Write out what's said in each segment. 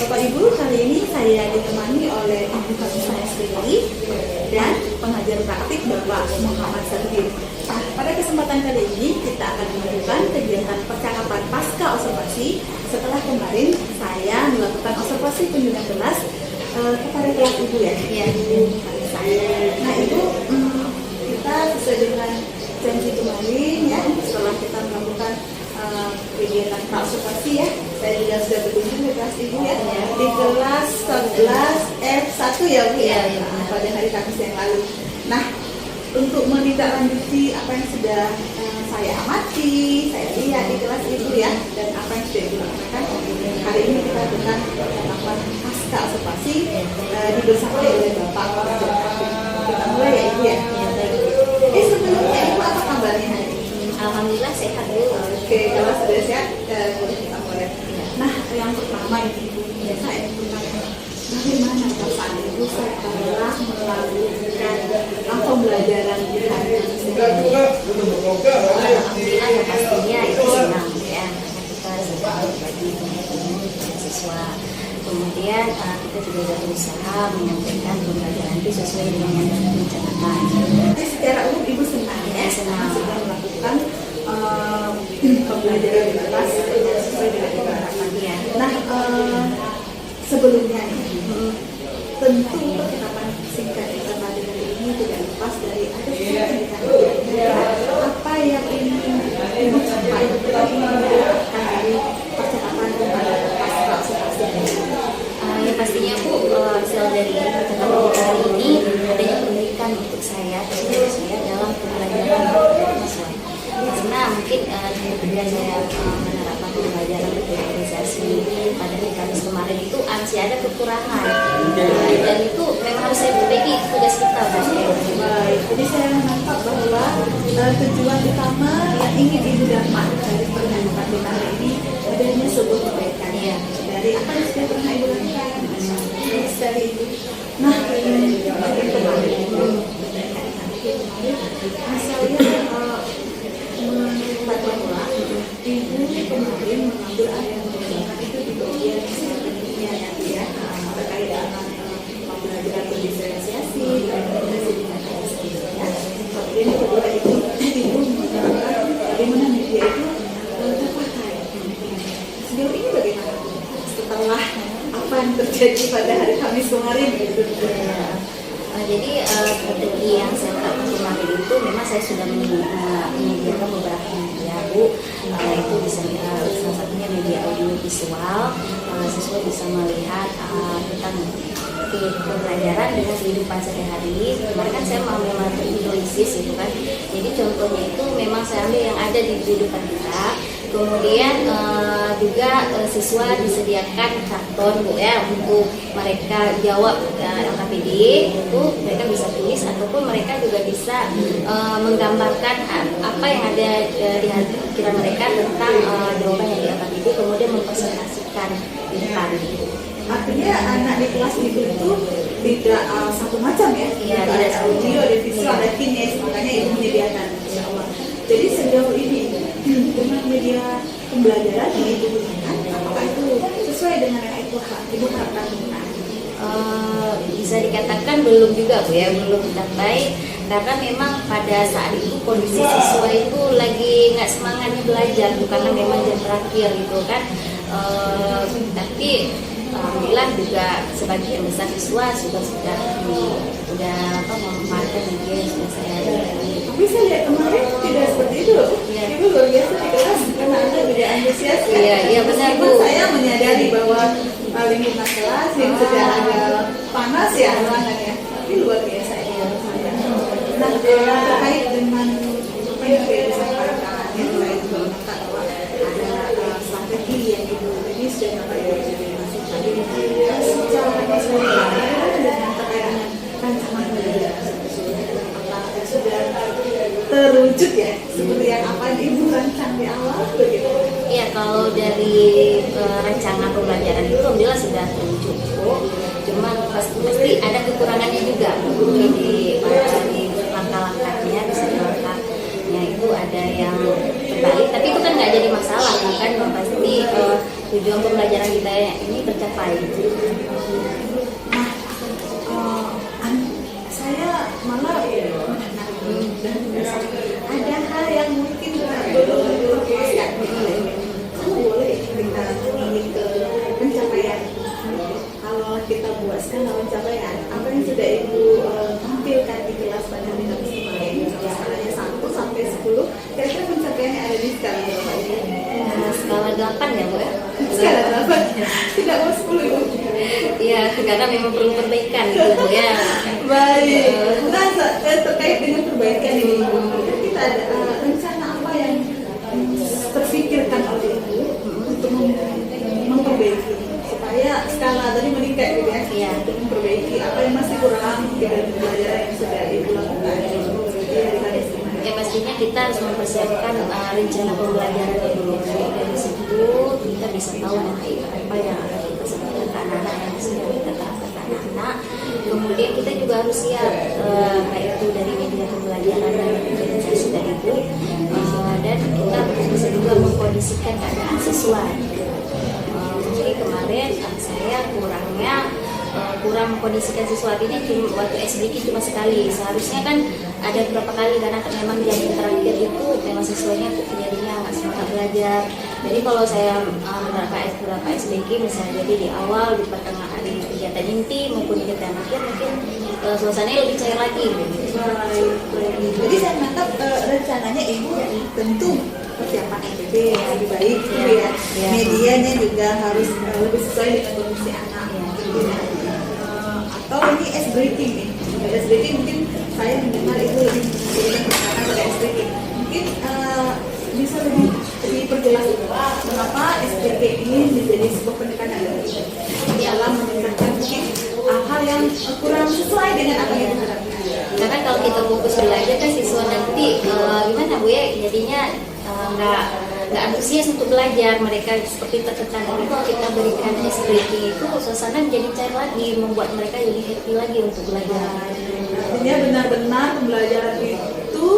Bapak Ibu, kali ini saya ditemani oleh ibu kami saya sendiri dan pengajar praktik Bapak Muhammad Sarudin. Nah, pada kesempatan kali ini kita akan melakukan kegiatan percakapan pasca observasi setelah kemarin saya melakukan observasi kunjungan kelas kepada kelas ibu ya. Iya. Nah itu kita sesuai dengan janji kemarin ya, setelah kita melakukan kegiatan observasi ya, saya juga sudah berkunjung ke kelas ibu ya, di kelas 11 F1 ya Bu ya, pada hari Kamis yang lalu. Nah, untuk menindaklanjuti apa yang sudah saya amati, saya lihat di kelas ibu ya, dan apa yang sudah dilakukan, hari ini kita akan melakukan pasca observasi dibersamai oleh Bapak. Kita mulai ya ibu ya. Sebelumnya ibu apa kabarnya hari ini? Alhamdulillah sehat Bu. Oke, kalau sudah sehat boleh kita mulai. Nah, yang pertama ibu biasa bagaimana perasaan ibu setelah melakukan pembelajaran di hari ini? Alhamdulillah ya pastinya itu senang ya, karena kita sedang berbagi dengan siswa. Kemudian kita juga sudah berusaha menyampaikan pembelajaran itu sesuai dengan yang sudah direncanakan. Jadi secara umum ibu senang ya, senang sudah melakukan pembelajaran di kelas sesuai dengan harapan. ya. Nah, sebelumnya nih, tentu percakapan singkat kita pada hari ini tidak lepas dari ada sesuatu apa yang ingin ibu sampaikan dari percakapan kepada pasca observasi. Ya pastinya Bu, hasil dari percakapan kita hari ini adanya pendidikan untuk saya, khususnya saya dalam pembelajaran siswa. Karena mungkin ketika saya menerapkan pembelajaran organisasi pada hari Kamis kemarin itu masih ada kekurangan, dan itu memang harus saya perbaiki tugas kita. Baik, jadi saya menangkap bahwa tujuan utama yang ingin ibu dapat dari percakapan kita hari ini adanya sebuah kebaikan ya, dari apa yang sudah pernah ibu lakukan dari ibu. Nah, bagian kemarin asalnya menimba bahwa ibu kemarin mengambil area pembelajaran itu di bagian selanjutnya ya, terkait dengan pembelajaran berdiferensiasi dan komunikasi dengan KSD ya. Kemudian kedua itu ibu menggunakan bagaimana media itu terpakai. Sejauh ini bagaimana setelah apa yang terjadi pada hari Kamis kemarin gitu? Jadi strategi yang saya lakukan kemarin itu memang saya sudah menyediakan beberapa media Bu, itu bisa salah satunya media audio visual, siswa bisa melihat tentang pembelajaran dengan kehidupan sehari-hari. Kemarin kan saya mau memang hidrolisis itu kan, jadi contohnya itu memang saya ambil yang ada di kehidupan kita. Kemudian juga siswa disediakan karton Bu ya, untuk mereka jawab LKPD, itu mereka bisa tulis ataupun mereka juga bisa menggambarkan apa yang ada di hati pikiran mereka tentang jawaban yang di LKPD, kemudian mempresentasikan di depan. Artinya anak di kelas itu tidak satu macam ya? Iya, ada audio, ada visual, ada kines, makanya ibu menyediakan, insya Allah. Jadi sejauh ini dengan media pembelajaran yang ibu gunakan, apakah itu sesuai dengan yang ibu harapkan menggunakan? Bisa dikatakan belum juga Bu ya, belum baik, karena memang pada saat itu kondisi siswa itu lagi nggak semangatnya belajar, karena memang jam terakhir gitu kan. Tapi alhamdulillah juga sebagian besar siswa sudah memanfaatkan media yang sudah saya lihat. Tapi saya lihat kemarin tidak seperti itu loh. Ya. Ibu luar biasa di kelas karena anda tidak antusias. Iya benar Bu. Saya menyadari bahwa lingkungan kelas yang sudah agak panas ya ruangannya, tapi luar biasa ya. Nah, terkait dengan apa yang saya sampaikan, itu mengatakan bahwa ada strategi yang ibu ini sudah dapat secara keseluruhan dengan terkait dengan rancangan pembelajaran apakah sudah terwujud ya seperti yang apa yang ibu rancang di awal begitu? Iya, kalau dari rancangan pembelajaran itu alhamdulillah sudah terwujud Bu. Cuma pasti ada kekurangannya juga di langkah-langkahnya, di langkahnya itu ada yang terbalik, tapi itu kan nggak jadi masalah kan pasti tujuan pembelajaran kita ini tercapai. Saya malah ada hal yang mungkin belum dilepaskan. Kamu boleh kita ingin ke pencapaian. Kalau kita buat skala pencapaian, apa yang sudah Ibu tampilkan di kelas pada minggu kemarin, kalau skalanya 1 sampai 10, kira-kira pencapaian yang ada di skala berapa ini? Skala 8 ya Bu ya? Skala 8, tidak mau 10 Ibu. Iya, karena memang perlu perbaikan gitu Bu ya. Baik. Nah, terkait dengan perbaikan ini, kita ada rencana apa yang terfikirkan oleh Ibu untuk memperbaiki supaya skala tadi meningkat gitu ya? Iya. Untuk memperbaiki apa yang masih kurang dari pembelajaran yang sudah Ibu lakukan. Ya pastinya kita harus mempersiapkan rencana pembelajaran dulu. Dari situ kita bisa tahu apa yang akan kita sampaikan ke anak-anak yang sudah kita terapkan ke anak-anak. Kemudian kita juga harus siap baik itu dari media pembelajaran dan organisasi dari Ibu, dan kita bisa juga mengkondisikan keadaan siswa. Jadi kemarin saya kurang mengkondisikan siswa ini cuma waktu SBK cuma sekali. Seharusnya kan ada beberapa kali karena memang jam terakhir itu memang siswanya jadinya nggak semangat belajar. Jadi kalau saya menerapkan beberapa SBK misalnya, jadi di awal, di pertengahan, di kegiatan inti maupun kegiatan akhir mungkin suasananya lebih cair lagi. Jadi saya menangkap rencananya Ibu tentu persiapan MPB yang lebih baik gitu ya. Medianya juga harus lebih sesuai dengan kondisi anak. Atau ini ice breaking nih. Ice breaking mungkin saya mendengar Ibu lebih memberikan perkataan pada ice breaking. Mungkin bisa lebih diperjelas mengapa SPP ini menjadi sebuah pendekatan dalam meningkatkan mungkin hal yang kurang sesuai dengan apa yang kita harapkan. Karena kalau kita fokus belajar kan siswa nanti gimana Bu ya, jadinya nggak antusias untuk belajar, mereka seperti tertekan. Tapi kalau kita berikan SPP itu suasana menjadi cair lagi, membuat mereka lebih happy lagi untuk belajar. Artinya benar-benar pembelajaran itu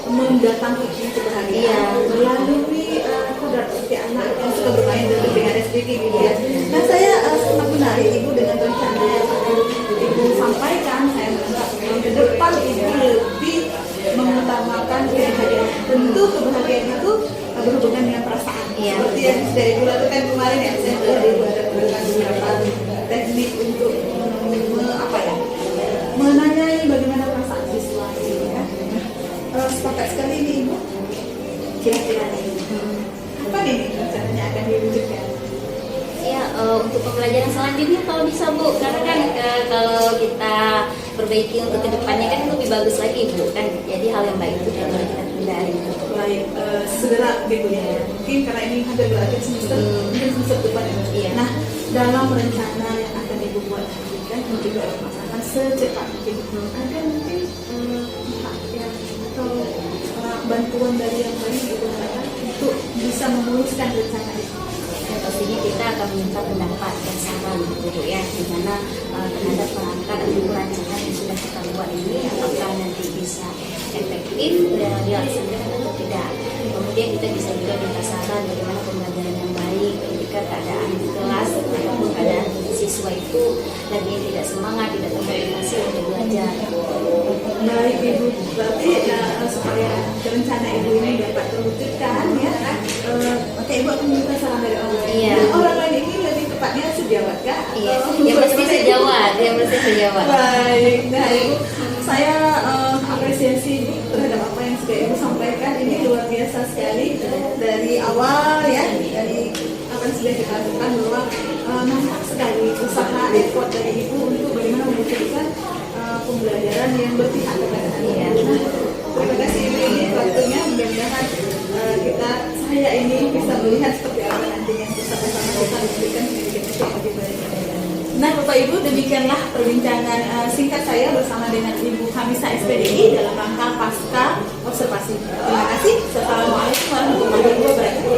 mendatangkan kebahagiaan melalui kodrat seperti anak yang suka bermain dengan SPP gitu ya. Nah saya sangat menarik Ibu dengan rencana yang akan Ibu sampaikan. Saya menganggap ke depan Ibu lebih mengutamakan kebahagiaan. Tentu kebahagiaan itu berhubungan dengan perasaan. Seperti yang sudah Ibu lakukan kemarin ya, saya telah Ibu ada beberapa teknik untuk menanyai bagaimana perasaan siswa ya. Sepakat sekali ini Ibu. Kira-kira apa nih rencananya akan diwujudkan? Ya, untuk pembelajaran selanjutnya kalau bisa Bu, karena kan kalau kita perbaiki untuk kedepannya kan lebih bagus lagi Bu kan. Jadi hal yang baik itu yang kita hindari. Baik, segera gitu ya. Mungkin karena ini hampir berakhir semester, mungkin semester depan ya. Iya. Nah, dalam rencana yang akan Ibu buat kan juga masakan secepat mungkin. Ada mungkin pihak yang atau bantuan dari yang lain Ibu harapkan untuk bisa memuluskan rencana itu. Pastinya kita akan minta pendapat dan saran gitu ya, di mana terhadap perangkat atau perancangan yang sudah kita buat ini apakah nanti bisa efektif dilaksanakan atau tidak. Kemudian kita bisa juga minta saran bagaimana pembelajaran yang baik ketika keadaan kelas ataupun keadaan siswa itu lagi tidak semangat, tidak termotivasi untuk belajar. Baik Ibu, berarti supaya rencana Ibu ini dapat terwujudkan ya, maka Ibu akan minta saran dari orang lain. Iya. Nah, orang lain ini lebih tepatnya sejawat kah? Iya, yang pasti sejawat, yang pasti sejawat. Baik, nah Ibu, saya apresiasi Ibu terhadap apa yang sudah Ibu sampaikan. Ini luar biasa sekali dari awal ya, dari apa yang sudah kita lakukan bahwa nampak sekali usaha effort dari Ibu untuk bagaimana mewujudkan pembelajaran yang berpihak kepada anak. Nah, terima kasih Ibu ini waktunya. Mudah-mudahan saya ini bisa melihat seperti apa nanti yang bersama-sama kita memberikan pendidikan yang lebih baik. Nah, Bapak Ibu, demikianlah perbincangan singkat saya bersama dengan Ibu Khamisah SPDI dalam rangka pasca observasi. Terima kasih. Assalamualaikum warahmatullahi wabarakatuh.